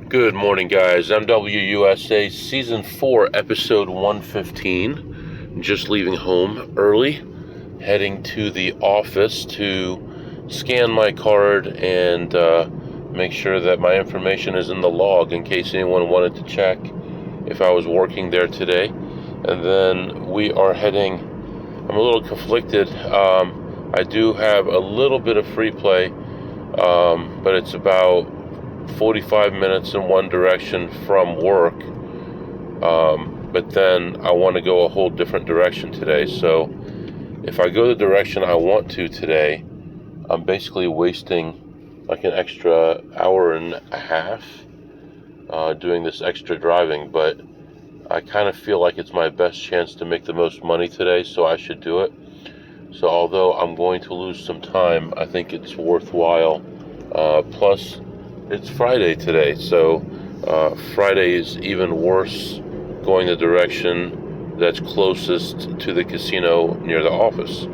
Good morning, guys. MWUSA Season 4, Episode 115. Just leaving home early, heading to the office to scan my card and make sure that my information is in the log in case anyone wanted to check if I was working there today. And then we are heading. I'm a little conflicted. I do have a little bit of free play, but it's about 45 minutes in one direction from work, but then I want to go a whole different direction today. So if I go the direction I want to today, I'm basically wasting like an extra hour and a half doing this extra driving, but I kind of feel like it's my best chance to make the most money today, so I should do it. So although I'm going to lose some time, I think it's worthwhile. Plus it's Friday today, so Friday is even worse, going the direction that's closest to the casino near the office.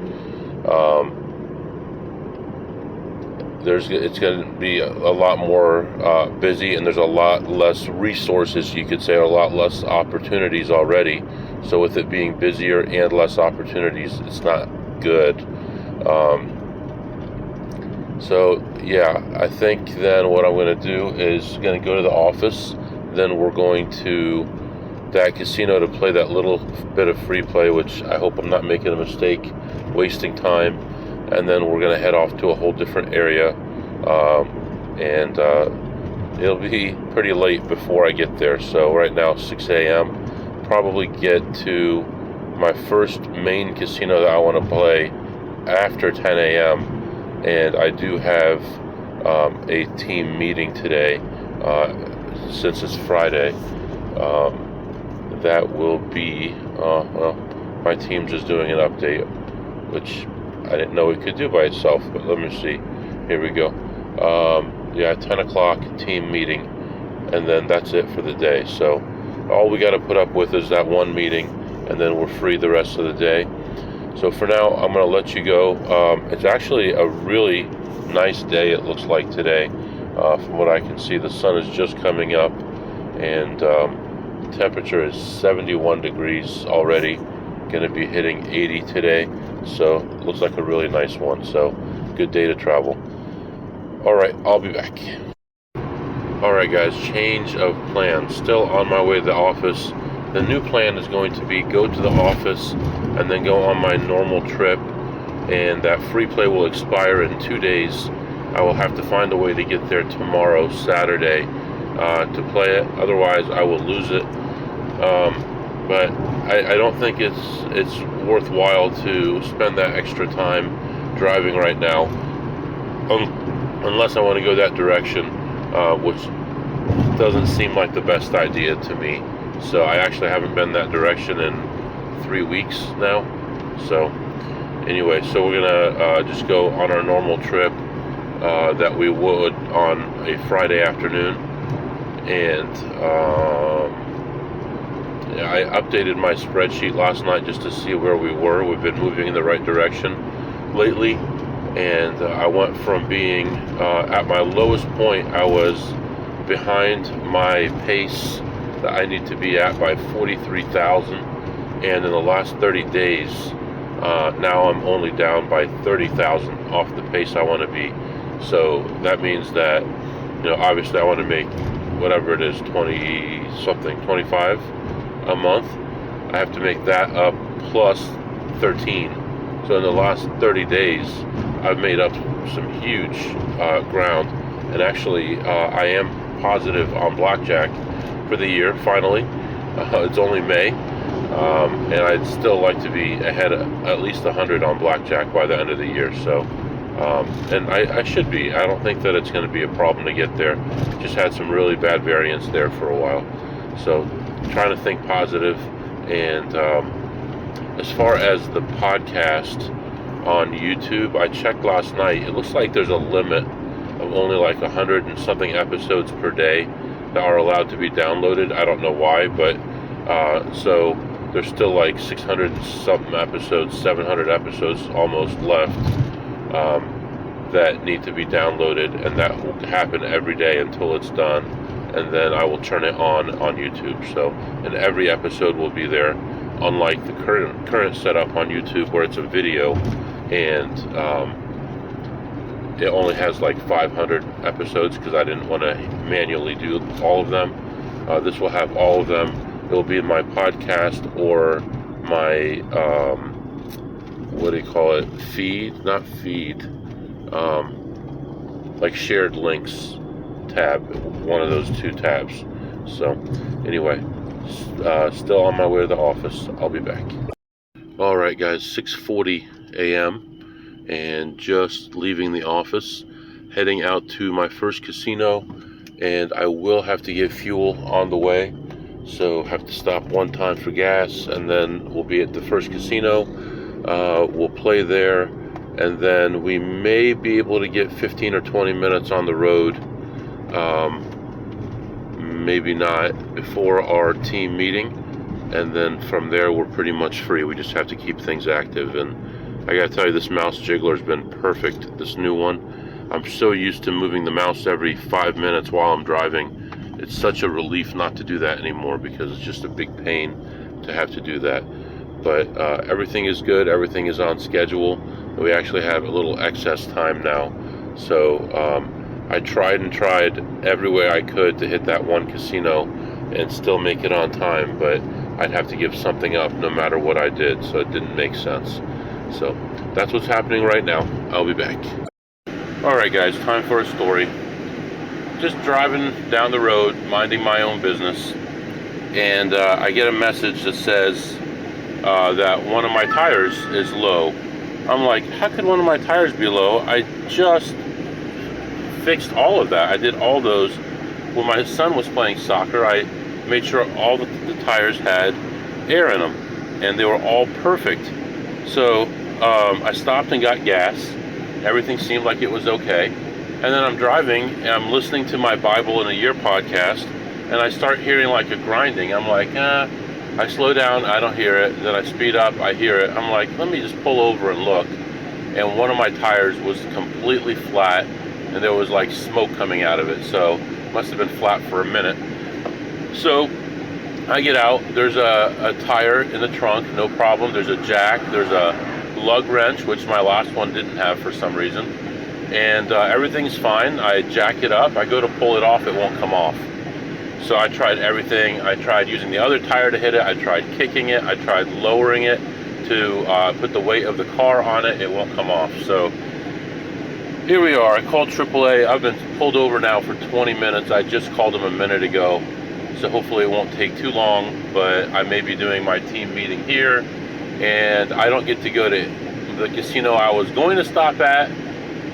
It's going to be a lot more busy, and there's a lot less resources, you could say, or a lot less opportunities already. So with it being busier and less opportunities, it's not good. So yeah, I think then what I'm going to do is going to go to the office. Then we're going to that casino to play that little bit of free play, which I hope I'm not making a mistake, wasting time. And then we're going to head off to a whole different area. And it'll be pretty late before I get there. So right now, 6 a.m. Probably get to my first main casino that I want to play after 10 a.m. And I do have a team meeting today, since it's Friday. That will be, my team's just doing an update, which I didn't know it could do by itself, but let me see. Here we go. 10 o'clock team meeting, and then that's it for the day. So all we got to put up with is that one meeting, and then we're free the rest of the day. So for now, I'm going to let you go. It's actually a really nice day, it looks like today. From what I can see, the sun is just coming up, and the temperature is 71 degrees already. Going to be hitting 80 today, so it looks like a really nice one. So good day to travel. All right, I'll be back. All right, guys, change of plans. Still on my way to the office. The new plan is going to be go to the office and then go on my normal trip, and that free play will expire in 2 days. I will have to find a way to get there tomorrow, Saturday, to play it. Otherwise, I will lose it. But I don't think it's worthwhile to spend that extra time driving right now, unless I want to go that direction, which doesn't seem like the best idea to me. So I actually haven't been that direction in 3 weeks now. So anyway, so we're gonna just go on our normal trip that we would on a Friday afternoon. And I updated my spreadsheet last night just to see where we were. We've been moving in the right direction lately, and I went from being at my lowest point. I was behind my pace that I need to be at by 43,000, and in the last 30 days now I'm only down by 30,000 off the pace I want to be. So that means that, obviously I want to make whatever it is, 20 something, 25 a month. I have to make that up plus 13. So in the last 30 days I've made up some huge ground, and actually I am positive on Blackjack for the year, finally. It's only May, and I'd still like to be ahead of at least 100 on Blackjack by the end of the year. So, and I should be. I don't think that it's going to be a problem to get there. Just had some really bad variance there for a while. So, trying to think positive. And as far as the podcast on YouTube, I checked last night. It looks like there's a limit of only like 100 and something episodes per day that are allowed to be downloaded. I don't know why, but so there's still like 600 and something episodes, 700 episodes almost left that need to be downloaded, and that will happen every day until it's done. and then I will turn it on YouTube. So, and every episode will be there, unlike the current setup on YouTube where it's a video, and it only has like 500 episodes because I didn't want to manually do all of them. This will have all of them. It will be in my podcast or my what do you call it? Not feed. Like shared links tab. One of those two tabs. So anyway, still on my way to the office. I'll be back. All right, guys. 6:40 a.m. and just leaving the office, heading out to my first casino, and I will have to get fuel on the way, so have to stop one time for gas, and then we'll be at the first casino. We'll play there, and then we may be able to get 15 or 20 minutes on the road, maybe not, before our team meeting, and then from there we're pretty much free. We just have to keep things active, and I gotta tell you, this mouse jiggler has been perfect, this new one. I'm so used to moving the mouse every 5 minutes while I'm driving. It's such a relief not to do that anymore because it's just a big pain to have to do that. But everything is good, everything is on schedule. We actually have a little excess time now. So I tried every way I could to hit that one casino and still make it on time, but I'd have to give something up no matter what I did, so it didn't make sense. So that's what's happening right now. I'll be back. Alright guys, time for a story. Just driving down the road, minding my own business, and I get a message that says that one of my tires is low. I'm like, how could one of my tires be low? I just fixed all of that. I did all those. When my son was playing soccer, I made sure all the tires had air in them, and they were all perfect. So I stopped and got gas. Everything seemed like it was okay. And then I'm driving and I'm listening to my Bible in a Year podcast, and I start hearing like a grinding. I'm like, I slow down, I don't hear it. Then I speed up, I hear it. I'm like, let me just pull over and look. And one of my tires was completely flat, and there was like smoke coming out of it. So it must have been flat for a minute. So I get out, there's a tire in the trunk, no problem. There's a jack, there's a lug wrench, which my last one didn't have for some reason. And everything's fine. I jack it up, I go to pull it off, it won't come off. So I tried everything. I tried using the other tire to hit it, I tried kicking it, I tried lowering it to put the weight of the car on it, it won't come off. So here we are. I called AAA. I've been pulled over now for 20 minutes. I just called them a minute ago. So hopefully it won't take too long, but I may be doing my team meeting here, and I don't get to go to the casino I was going to stop at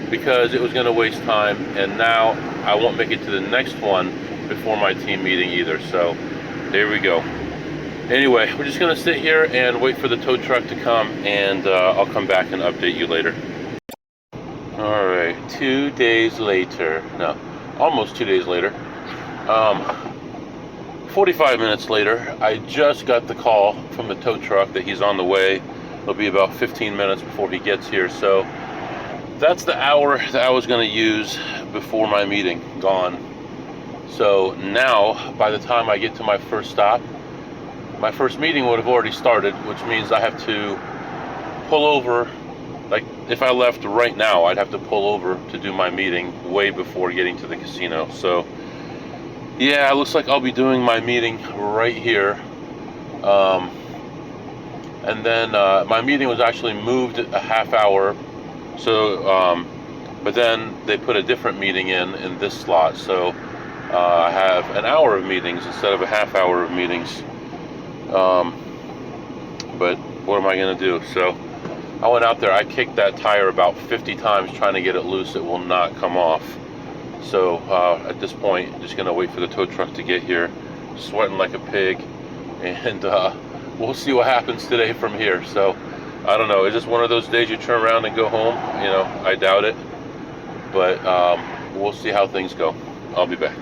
because it was going to waste time, and now I won't make it to the next one before my team meeting either. So there we go. Anyway, we're just going to sit here and wait for the tow truck to come, and I'll come back and update you later. All right, 2 days later. No, almost 2 days later. 45 minutes later, I just got the call from the tow truck that he's on the way. It'll be about 15 minutes before he gets here. So that's the hour that I was going to use before my meeting gone. So now, by the time I get to my first stop, my first meeting would have already started, which means I have to pull over. Like, if I left right now, I'd have to pull over to do my meeting way before getting to the casino. So yeah, it looks like I'll be doing my meeting right here. And then my meeting was actually moved a half hour. So, but then they put a different meeting in this slot. So I have an hour of meetings instead of a half hour of meetings. But what am I going to do? So I went out there, I kicked that tire about 50 times trying to get it loose. It will not come off. So at this point, just gonna wait for the tow truck to get here, sweating like a pig, and we'll see what happens today from here. So I don't know, is this one of those days you turn around and go home? You know, I doubt it, but we'll see how things go. I'll be back.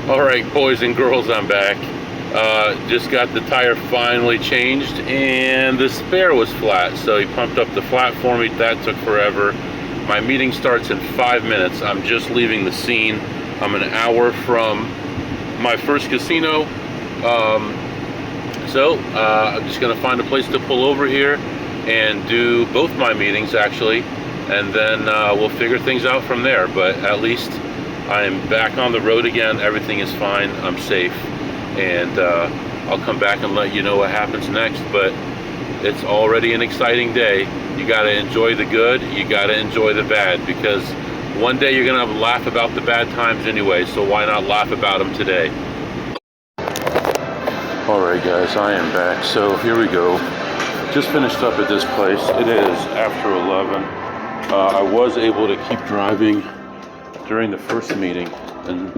All right, boys and girls, I'm back. Just got the tire finally changed, and the spare was flat, so he pumped up the flat for me. That took forever. My meeting starts in 5 minutes. I'm just leaving the scene, I'm an hour from my first casino. So I'm just going to find a place to pull over here and do both my meetings actually, and then we'll figure things out from there. But at least I'm back on the road again. Everything is fine. I'm safe, and I'll come back and let you know what happens next. But it's already an exciting day. You got to enjoy the good, you got to enjoy the bad, because one day you're going to laugh about the bad times anyway, so why not laugh about them today? Alright guys, I am back. So here we go. Just finished up at this place. It is after 11. I was able to keep driving during the first meeting, and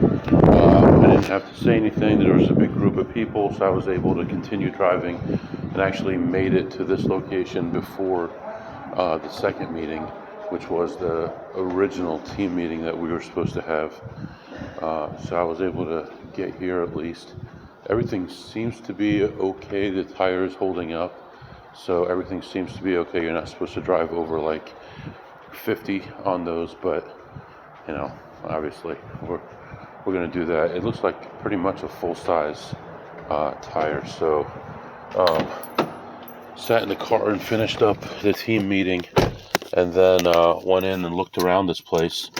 I didn't have to say anything. There was a big group of people, so I was able to continue driving and actually made it to this location before the second meeting, which was the original team meeting that we were supposed to have. So I was able to get here at least. Everything seems to be okay. The tire is holding up, so everything seems to be okay. You're not supposed to drive over like 50 on those, but you know, obviously we're gonna do that. It looks like pretty much a full-size tire. So sat in the car and finished up the team meeting, and then went in and looked around this place.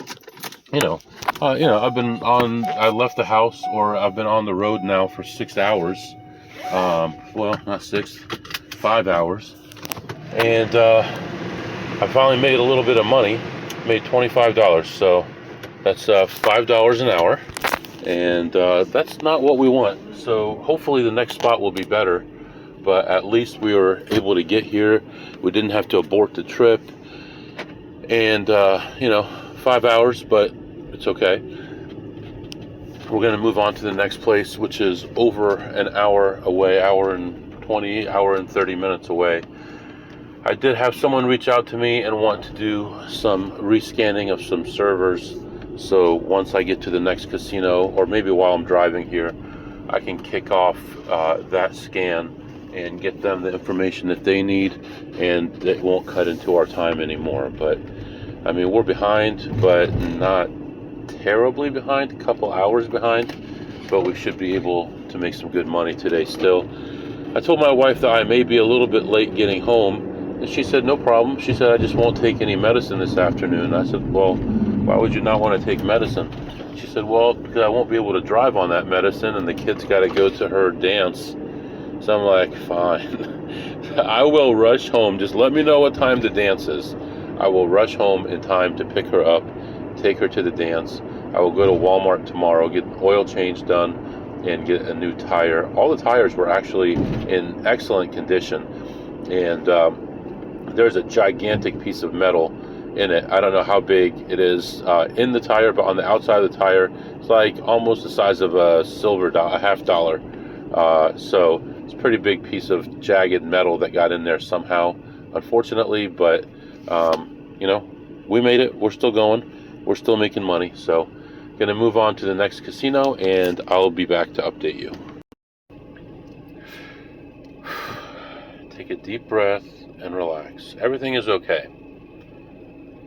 I left the house, or I've been on the road now for 6 hours. Well, not 6, 5 hours. And I finally made a little bit of money, made $25. So that's $5 an hour. And that's not what we want. So hopefully the next spot will be better. But at least we were able to get here. We didn't have to abort the trip. And, 5 hours, but it's okay. We're going to move on to the next place, which is over an hour away, hour and 20, hour and 30 minutes away. I did have someone reach out to me and want to do some rescanning of some servers. So once I get to the next casino, or maybe while I'm driving here, I can kick off that scan and get them the information that they need, and it won't cut into our time anymore. But I mean, we're behind, but not terribly behind, a couple hours behind, but we should be able to make some good money today still. I told my wife that I may be a little bit late getting home, and she said no problem. She said I just won't take any medicine this afternoon. I said, well, why would you not want to take medicine? She said, well, because I won't be able to drive on that medicine, and the kids got to go to her dance. So I'm like, fine. I will rush home. Just let me know what time the dance is. I will rush home in time to pick her up, take her to the dance. I will go to Walmart tomorrow, get an oil change done, and get a new tire. All the tires were actually in excellent condition. And there's a gigantic piece of metal in it. I don't know how big it is in the tire, but on the outside of the tire, it's like almost the size of a silver dollar, a $50. So it's a pretty big piece of jagged metal that got in there somehow, unfortunately. But we made it. We're still going. We're still making money. So going to move on to the next casino, and I'll be back to update you. Take a deep breath and relax. Everything is okay.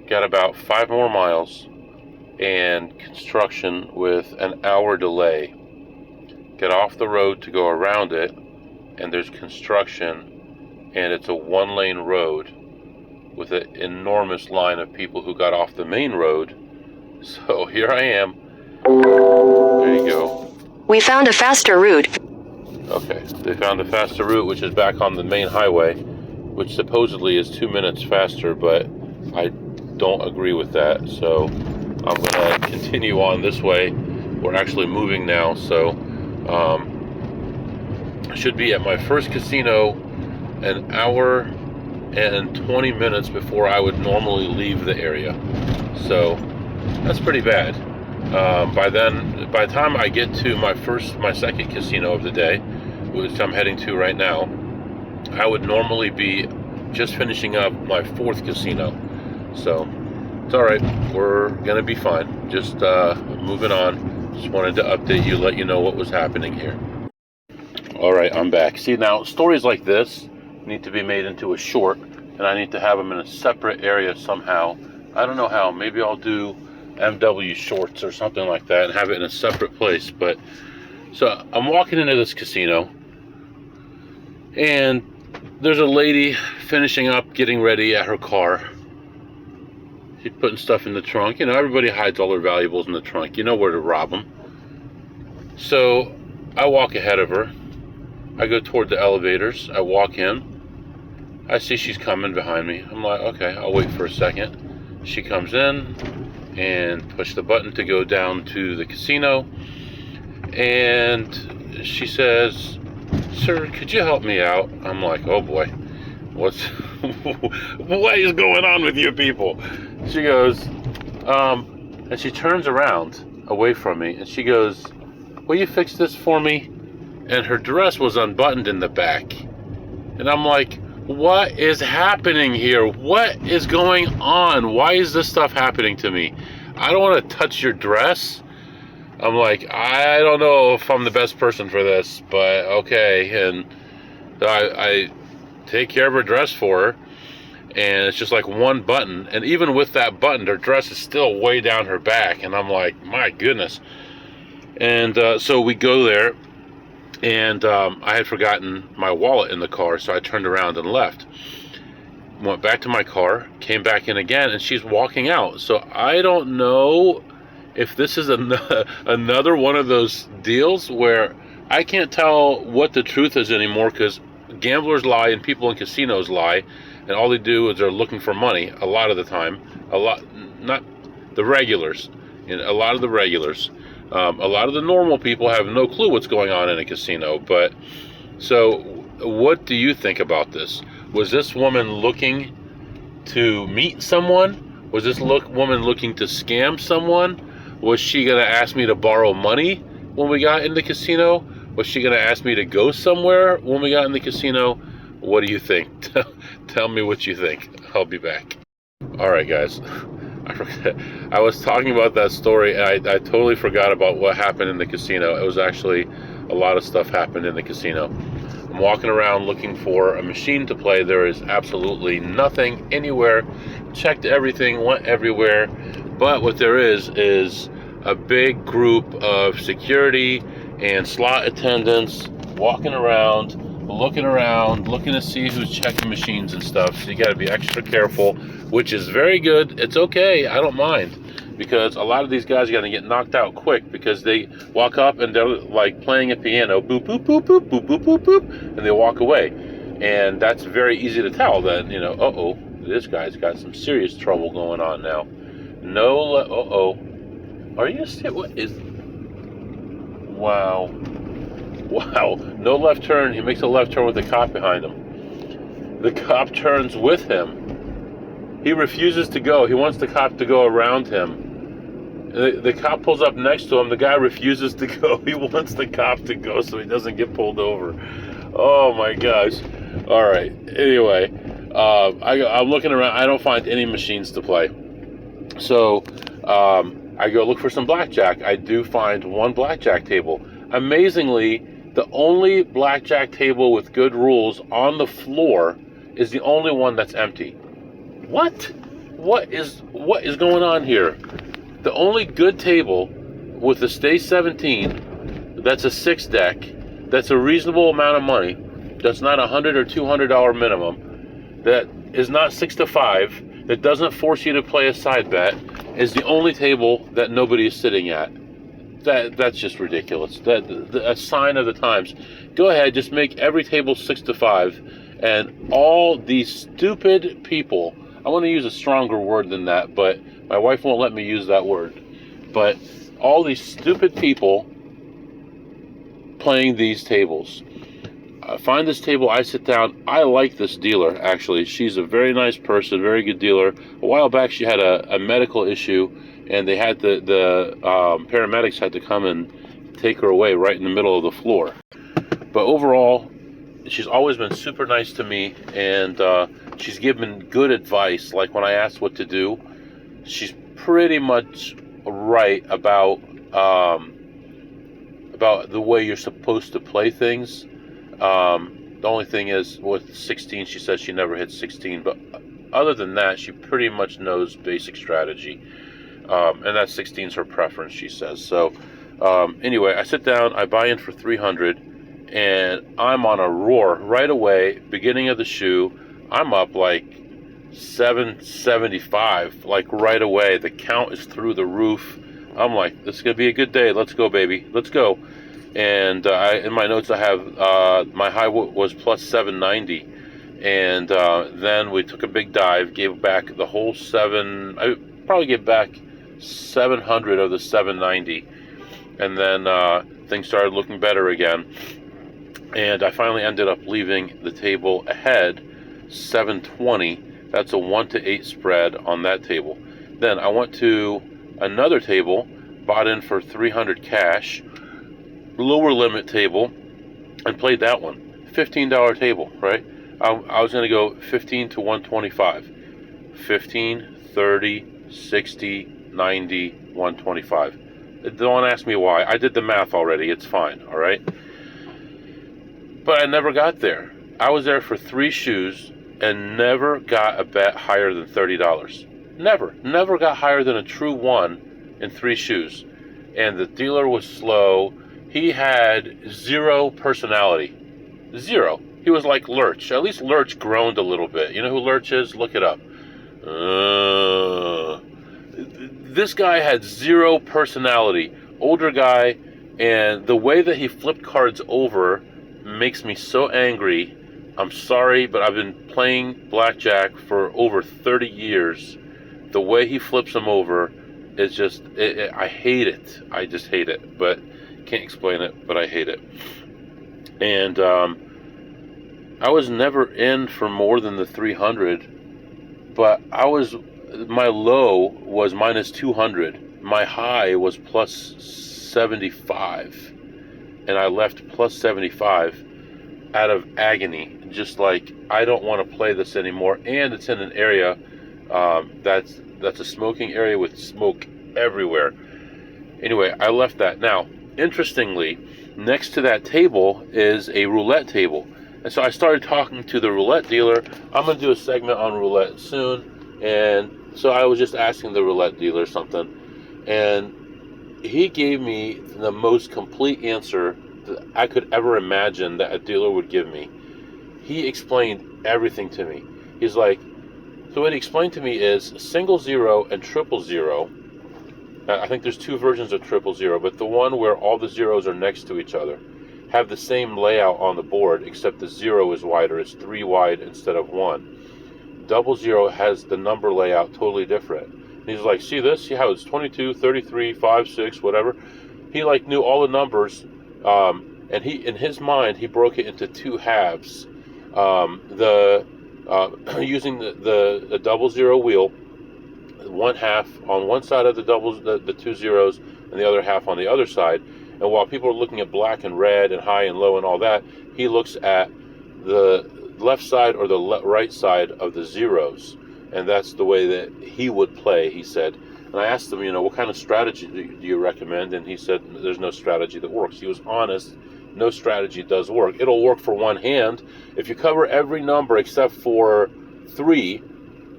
Got about 5 more miles and construction with an hour delay. Get off the road to go around it, and there's construction, and it's a 1-lane road with an enormous line of people who got off the main road. So here I am. There you go. We found a faster route. Okay, they found a faster route, which is back on the main highway, which supposedly is 2 minutes faster, but I don't agree with that. So I'm going to continue on this way. We're actually moving now, so I should be at my first casino an hour and 20 minutes before I would normally leave the area. So that's pretty bad. By the time I get to my second casino of the day, which I'm heading to right now, I would normally be just finishing up my 4th casino. So it's all right. We're gonna be fine. Just moving on. Just wanted to update you, let you know what was happening here. All right, I'm back. See, now stories like this need to be made into a short, and I need to have them in a separate area somehow. I don't know how. Maybe I'll do MW shorts or something like that and have it in a separate place. But so I'm walking into this casino, and there's a lady finishing up, getting ready at her car. She's putting stuff in the trunk. You know, everybody hides all their valuables in the trunk. You know where to rob them. So I walk ahead of her. I go toward the elevators. I walk in. I see she's coming behind me. I'm like, okay, I'll wait for a second. She comes in and push the button to go down to the casino. And she says, "Sir, could you help me out?" I'm like, oh boy, what is going on with you people? She goes, and she turns around away from me, and she goes, "Will you fix this for me?" And her dress was unbuttoned in the back. And I'm like, what is happening here? What is going on? Why is this stuff happening to me? I don't want to touch your dress. I'm like, I don't know if I'm the best person for this, but okay. And I take care of her dress for her, and it's just like one button. And even with that button, her dress is still way down her back. And I'm like, my goodness. And so we go there, and I had forgotten my wallet in the car, so I turned around and left. Went back to my car, came back in again, and she's walking out. So I don't know if this is another one of those deals where I can't tell what the truth is anymore, because gamblers lie and people in casinos lie, and all they do is they're looking for money a lot of the time. Not the regulars, a lot of the regulars. A lot of the normal people have no clue what's going on in a casino. But so what do you think about this? Was this woman looking to meet someone? Was this woman looking to scam someone? Was she going to ask me to borrow money when we got in the casino? Was she going to ask me to go somewhere when we got in the casino? What do you think? Tell me what you think. I'll be back. All right, guys. I was talking about that story, and I totally forgot about what happened in the casino. It was actually a lot of stuff happened in the casino. I'm walking around looking for a machine to play. There is absolutely nothing anywhere. Checked everything, went everywhere. But what there is a big group of security and slot attendants walking around, looking to see who's checking machines and stuff. So you got to be extra careful, which is very good. It's okay. I don't mind, because a lot of these guys are going to get knocked out quick, because they walk up and they're like playing a piano, boop, boop, boop, boop, boop, boop, boop, boop, and they walk away. And that's very easy to tell that, uh-oh, this guy's got some serious trouble going on now. Are you serious? What is... Wow. No left turn. He makes a left turn with the cop behind him. The cop turns with him. He refuses to go. He wants the cop to go around him. The cop pulls up next to him. The guy refuses to go. He wants the cop to go so he doesn't get pulled over. Oh my gosh. All right. Anyway, I'm looking around. I don't find any machines to play. So I go look for some blackjack. I do find one blackjack table. Amazingly, the only blackjack table with good rules on the floor is the only one that's empty. What is going on here? The only good table with a stay 17, that's a 6 deck, that's a reasonable amount of money, that's not $100 or $200 minimum, that is not 6 to 5, that doesn't force you to play a side bet, is the only table that nobody is sitting at. That's just ridiculous. A sign of the times. Go ahead, just make every table 6 to 5, and all these stupid people. I want to use a stronger word than that, but my wife won't let me use that word. But all these stupid people playing these tables. I find this table, I sit down. I like this dealer, actually. She's a very nice person, very good dealer. A while back, she had a medical issue, and they had the paramedics had to come and take her away right in the middle of the floor. But overall, she's always been super nice to me, and she's given good advice. Like when I asked what to do, she's pretty much right about the way you're supposed to play things. The only thing is with 16, she says she never hits 16, but other than that, she pretty much knows basic strategy. And that 16 is her preference, she says. So anyway, I sit down, I buy in for 300, and I'm on a roar right away. Beginning of the shoe, I'm up like 775, like right away. The count is through the roof. I'm like, this is gonna be a good day. Let's go, baby. Let's go. And in my notes, I have my high was plus 790, and then we took a big dive, gave back the whole I probably gave back 700 of the 790, and then things started looking better again. And I finally ended up leaving the table ahead, 720. That's a 1 to 8 spread on that table. Then I went to another table, bought in for 300 cash, lower limit table, and played that one. $15 table, right? I was going to go 15 to 125. 15, 30, 60, 90, 125. Don't ask me why. I did the math already. It's fine, all right? But I never got there. I was there for 3 shoes and never got a bet higher than $30. Never got higher than a true 1 in 3 shoes. And the dealer was slow. He had 0 personality. 0. He was like Lurch. At least Lurch groaned a little bit. You know who Lurch is? Look it up. This guy had 0 personality. Older guy, and the way that he flipped cards over makes me so angry. I'm sorry, but I've been playing blackjack for over 30 years. The way he flips them over is just, I hate it. I just hate it, but can't explain it, but I hate it. And I was never in for more than the 300, but my low was minus 200. My high was plus 75. And I left plus 75 out of agony, just like, I don't want to play this anymore. And it's in an area that's a smoking area with smoke everywhere. Anyway, I left that. Now, interestingly, next to that table is a roulette table. And so I started talking to the roulette dealer. I'm going to do a segment on roulette soon. And so I was just asking the roulette dealer something. And he gave me the most complete answer that I could ever imagine that a dealer would give me. He explained everything to me. He's like, so what he explained to me is 0 and 000. I think there's 2 versions of 000, but the one where all the zeros are next to each other have the same layout on the board, except the 0 is wider. It's 3 wide instead of 1. 000 has the number layout totally different. He's like, see this? See how it's 22, 33, 5, 6, whatever? He like knew all the numbers, and he, in his mind, he broke it into 2 halves. Using the 000 wheel, 1 half on one side of the 2 zeros, and the other half on the other side. And while people are looking at black and red and high and low and all that, he looks at the left side or the right side of the zeros. And that's the way that he would play, he said. And I asked him, what kind of strategy do you recommend? And he said, there's no strategy that works. He was honest. No strategy does work. It'll work for one hand. If you cover every number except for 3,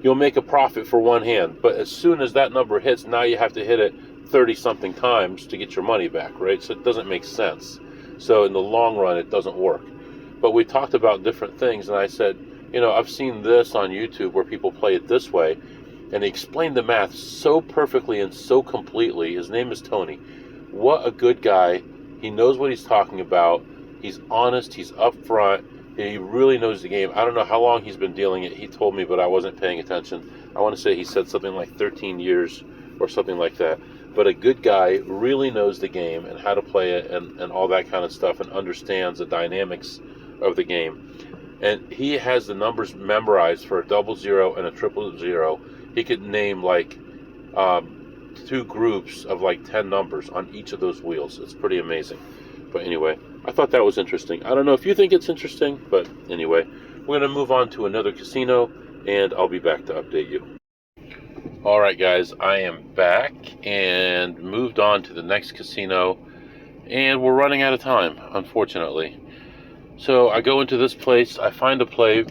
you'll make a profit for one hand. But as soon as that number hits, now you have to hit it 30-something times to get your money back, right? So it doesn't make sense. So in the long run, it doesn't work. But we talked about different things, and I said, I've seen this on YouTube where people play it this way, and he explained the math so perfectly and so completely. His name is Tony. What a good guy. He knows what he's talking about. He's honest. He's upfront. He really knows the game. I don't know how long he's been dealing it. He told me, but I wasn't paying attention. I want to say he said something like 13 years or something like that. But a good guy really knows the game and how to play it and all that kind of stuff, and understands the dynamics of the game. And he has the numbers memorized for a 000 and a 000. He could name like 2 groups of like 10 numbers on each of those wheels. It's pretty amazing. But anyway, I thought that was interesting. I don't know if you think it's interesting, but anyway, we're going to move on to another casino, and I'll be back to update you. Alright guys, I am back and moved on to the next casino, and we're running out of time, unfortunately. So I go into this place, I find a play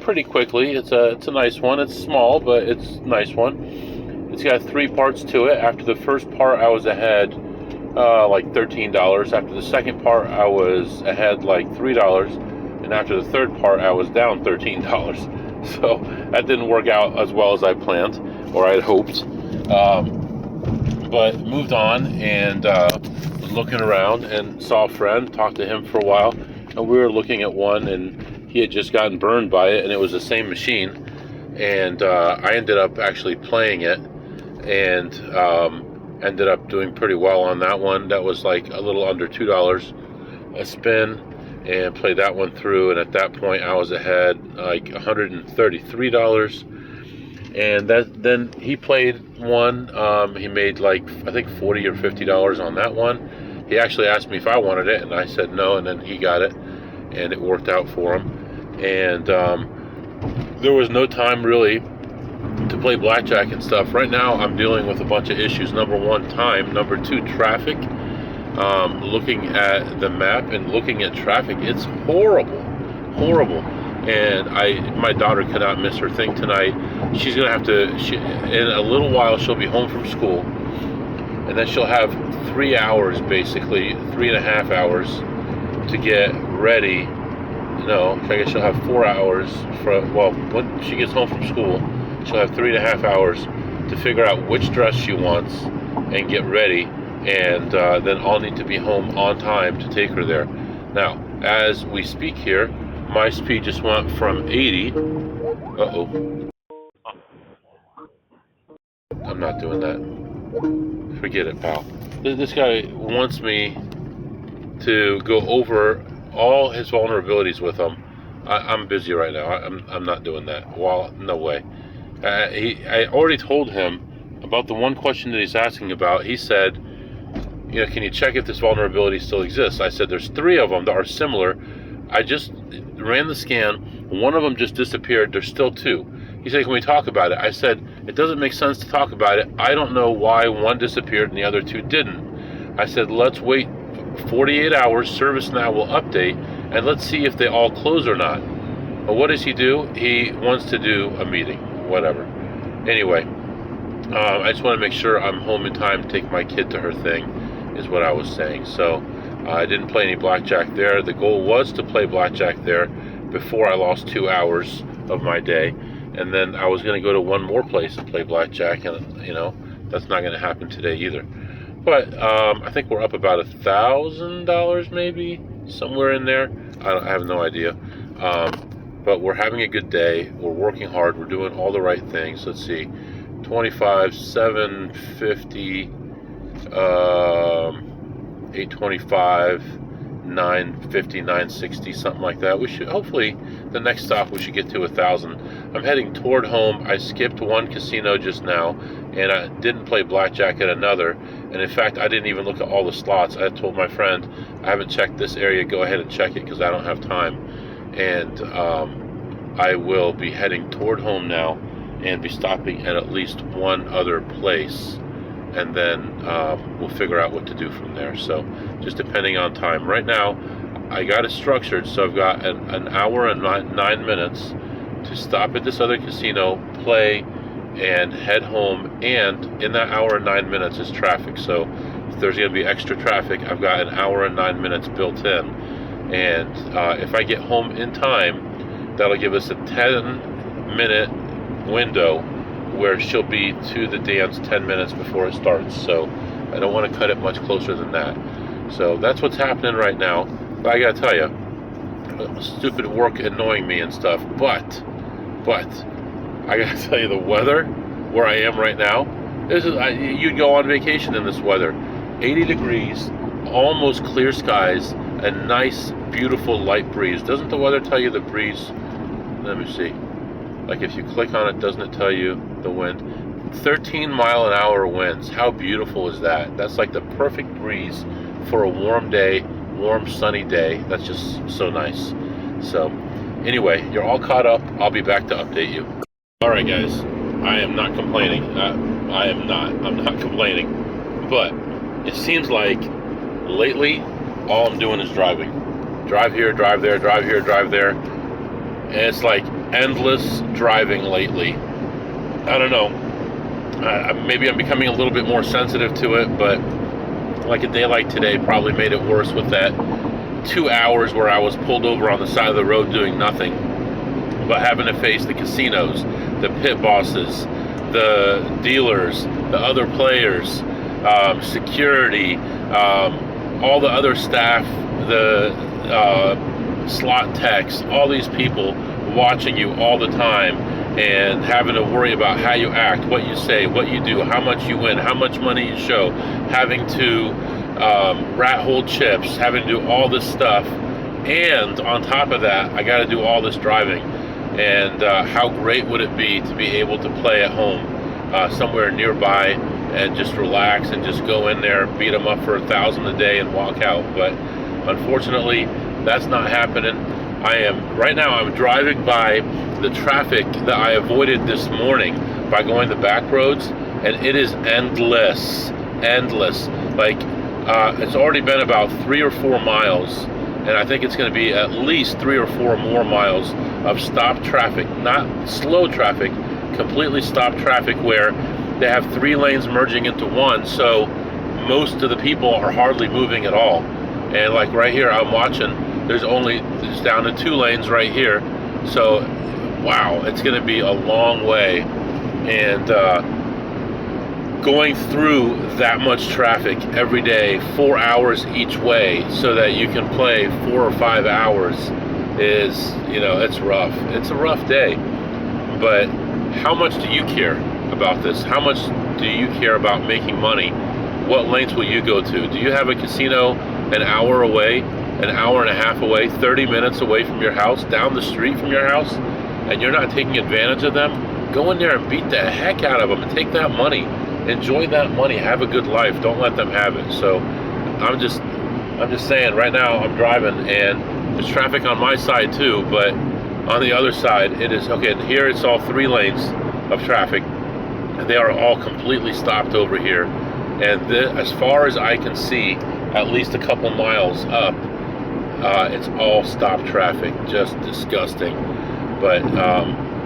pretty quickly. It's a nice one. It's small, but it's a nice one. It's got 3 parts to it. After the first part, I was ahead like $13. After the second part, I was ahead like $3. And after the third part, I was down $13. So that didn't work out as well as I planned, or I had hoped. But moved on and was looking around and saw a friend, talked to him for a while, and we were looking at one, and he had just gotten burned by it, and it was the same machine. And I ended up actually playing it, and ended up doing pretty well on that one. That was like a little under $2 a spin, and played that one through, and at that point I was ahead like $133. And then he played one. He made like, I think $40 or $50 on that one. He actually asked me if I wanted it, and I said no, and then he got it, and it worked out for him. And there was no time really to play blackjack and stuff. Right now I'm dealing with a bunch of issues. Number 1, time. Number 2, traffic. Looking at the map and looking at traffic, it's horrible. And my daughter cannot miss her thing tonight. She's gonna have to, in a little while she'll be home from school, and then she'll have 3 hours, basically 3.5 hours to get ready. No, I guess she'll have 4 hours when she gets home from school, she'll have 3.5 hours to figure out which dress she wants and get ready, and then I'll need to be home on time to take her there. Now, as we speak here, my speed just went from 80. I'm not doing that. Forget it, pal. This guy wants me to go over all his vulnerabilities with him. I'm busy right now. I'm not doing that. Well, no way. I already told him about the one question that he's asking about. He said, can you check if this vulnerability still exists? I said, there's 3 of them that are similar. I just ran the scan. One of them just disappeared. There's still 2. He said, can we talk about it? I said, it doesn't make sense to talk about it. I don't know why one disappeared and the other 2 didn't. I said, let's wait 48 hours. ServiceNow will update, and let's see if they all close or not. But what does he do? He wants to do a meeting. Whatever. Anyway, I just want to make sure I'm home in time to take my kid to her thing, is what I was saying. So I didn't play any blackjack there. The goal was to play blackjack there before I lost 2 hours of my day, and then I was going to go to one more place and play blackjack, and that's not going to happen today either. But I think we're up about $1,000 maybe, somewhere in there. I have no idea. But we're having a good day. We're working hard. We're doing all the right things. Let's see, 25, 750, 825, 950, 960, something like that. We should, hopefully, the next stop we should get to 1,000. I'm heading toward home. I skipped one casino just now, and I didn't play blackjack at another. And in fact, I didn't even look at all the slots. I told my friend, I haven't checked this area. Go ahead and check it because I don't have time. And I will be heading toward home now and be stopping at least one other place, and then we'll figure out what to do from there. So just depending on time. Right now I got it structured so I've got an hour and 9 minutes to stop at this other casino, play, and head home. And in that hour and 9 minutes is traffic, so if there's going to be extra traffic, I've got an hour and 9 minutes built in. And if I get home in time, that'll give us a 10-minute window where she'll be to the dance 10 minutes before it starts. So I don't want to cut it much closer than that. So that's what's happening right now. But I gotta tell you, stupid work annoying me and stuff, but I gotta tell you, the weather where I am right now, you'd go on vacation in this weather. 80 degrees, almost clear skies, a nice, beautiful light breeze. Doesn't the weather tell you the breeze? Let me see. Like if you click on it, doesn't it tell you the wind? 13-mile-an-hour winds. How beautiful is that? That's like the perfect breeze for a warm day, warm, sunny day. That's just so nice. So anyway, you're all caught up. I'll be back to update you. All right, guys. I am not complaining. I'm not complaining. But it seems like lately, all I'm doing is driving. Drive here, drive there, drive here, drive there. And it's like endless driving lately. I don't know. maybe I'm becoming a little bit more sensitive to it, but like a day like today probably made it worse with that 2 hours where I was pulled over on the side of the road doing nothing, but having to face the casinos, the pit bosses, the dealers, the other players, security, all the other staff, the slot techs, all these people watching you all the time and having to worry about how you act, what you say, what you do, how much you win, how much money you show, having to rat hole chips, having to do all this stuff. And on top of that, I got to do all this driving. And how great would it be to be able to play at home somewhere nearby and just relax and just go in there, beat them up for $1,000 a day and walk out. But unfortunately, that's not happening. Right now I'm driving by the traffic that I avoided this morning by going the back roads, and it is endless. Like it's already been about 3 or 4 miles, and I think it's going to be at least 3 or 4 more miles of stopped traffic, not slow traffic, completely stopped traffic where they have 3 lanes merging into one, so most of the people are hardly moving at all. And like right here, I'm watching, there's down to 2 lanes right here. So wow, it's going to be a long way. And going through that much traffic every day, 4 hours each way, so that you can play 4 or 5 hours is, it's rough. It's a rough day. But how much do you care about this? How much do you care about making money? What lengths will you go to? Do you have a casino an hour away, an hour and a half away, 30 minutes away from your house, down the street from your house, and you're not taking advantage of them? Go in there and beat the heck out of them and take that money. Enjoy that money. Have a good life. Don't let them have it. So I'm just saying, right now I'm driving and there's traffic on my side too, but on the other side it is okay. Here it's all 3 lanes of traffic, and they are all completely stopped over here. And as far as I can see, at least a couple miles up, it's all stopped traffic. Just disgusting. But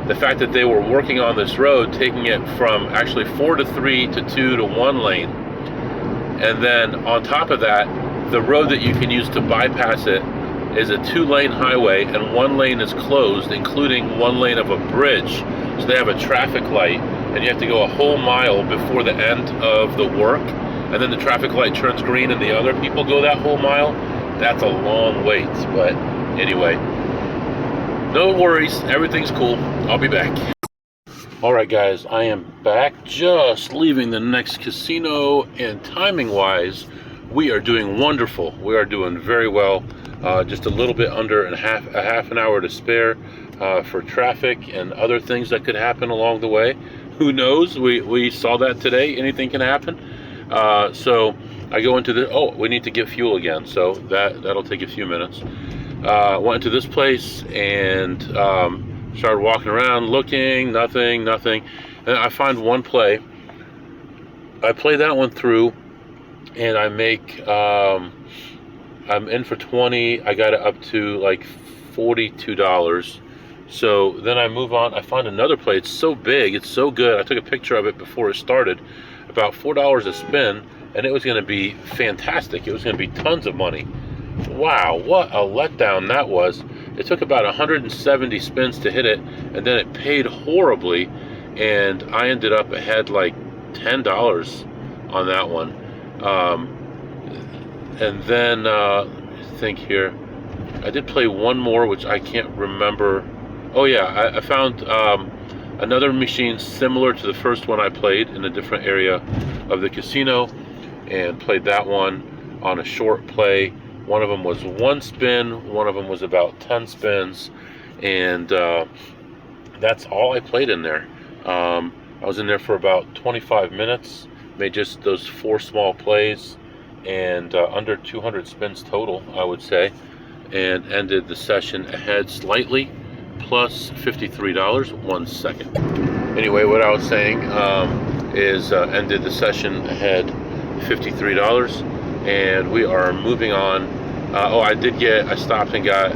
the fact that they were working on this road, taking it from actually 4 to 3 to 2 to 1 lane, and then on top of that, the road that you can use to bypass it is a 2-lane highway, and 1 lane is closed, including 1 lane of a bridge. So they have a traffic light, and you have to go a whole mile before the end of the work, and then the traffic light turns green and the other people go that whole mile. That's a long wait. But anyway, no worries, everything's cool. I'll be back. All right, guys, I am back, just leaving the next casino, and timing wise, we are doing wonderful. We are doing very well. Just a little bit under a half an hour to spare for traffic and other things that could happen along the way. Who knows? We saw that today. Anything can happen. So I go into we need to get fuel again, so that'll take a few minutes. Went into this place and started walking around, looking, nothing. And I find one play. I play that one through, and I make, I'm in for 20. I got it up to like $42. So then I move on. I find another play. It's so big. It's so good. I took a picture of it before it started. About $4 a spin, and it was going to be fantastic. It was going to be tons of money. Wow, what a letdown that was. It took about 170 spins to hit it, and then it paid horribly, and I ended up ahead like $10 on that one. And then think here, I did play one more, which I can't remember. Oh yeah, I found another machine similar to the first one I played in a different area of the casino, and played that one on a short play. One of them was 1 spin, one of them was about 10 spins, and that's all I played in there. I was in there for about 25 minutes, made just those 4 small plays, and under 200 spins total, I would say, and ended the session ahead slightly, plus $53. 1 second. Anyway, what I was saying is ended the session ahead $53, and we are moving on. I stopped and got,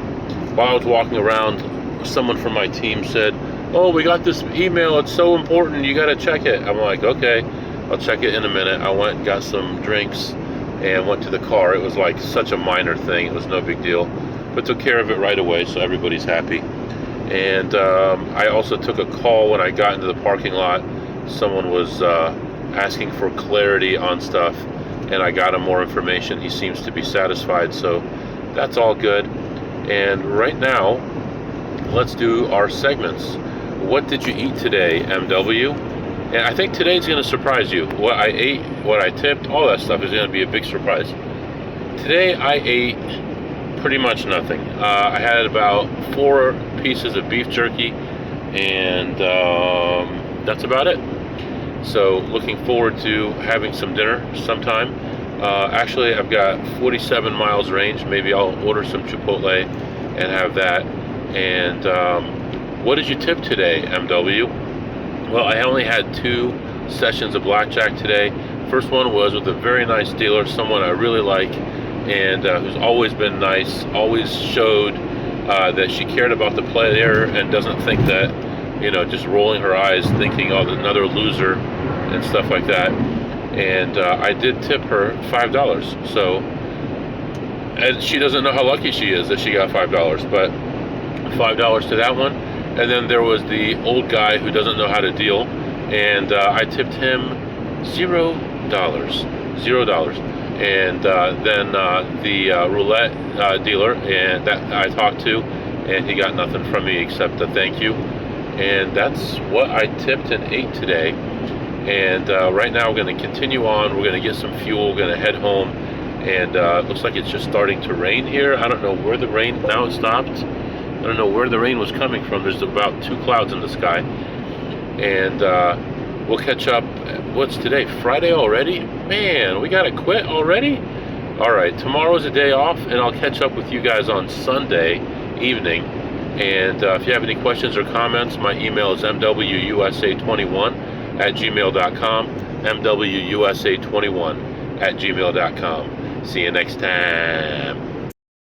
while I was walking around, someone from my team said, oh, we got this email, it's so important, you got to check it. I'm like, okay, I'll check it in a minute. I went and got some drinks and went to the car. It was like such a minor thing, it was no big deal, but took care of it right away, so everybody's happy. And I also took a call when I got into the parking lot. Someone was asking for clarity on stuff, and I got him more information. He seems to be satisfied, so that's all good. And right now, let's do our segments. What did you eat today, MW? And I think today's going to surprise you. What I ate, what I tipped, all that stuff is going to be a big surprise. Today I ate pretty much nothing. I had about 4 pieces of beef jerky, and that's about it. So looking forward to having some dinner sometime. Actually, I've got 47 miles range. Maybe I'll order some Chipotle and have that. And what did you tip today, MW? Well, I only had 2 sessions of blackjack today. First one was with a very nice dealer, someone I really like, and who's always been nice, always showed that she cared about the player and doesn't think that, you know, just rolling her eyes thinking, oh, another loser and stuff like that. And I did tip her $5. So, and she doesn't know how lucky she is that she got $5, but $5 to that one. And then there was the old guy who doesn't know how to deal, and I tipped him $0. And then the roulette dealer and that I talked to, and he got nothing from me except a thank you. And that's what I tipped and ate today. And right now we're going to continue on. We're going to get some fuel. We're going to head home. And it looks like it's just starting to rain here. I don't know where the rain, now it stopped. I don't know where the rain was coming from. There's about 2 clouds in the sky. And we'll catch up. What's today? Friday already? Man, we got to quit already? All right, tomorrow's a day off, and I'll catch up with you guys on Sunday evening. And if you have any questions or comments, my email is mwusa21@gmail.com, mwusa21@gmail.com. See you next time.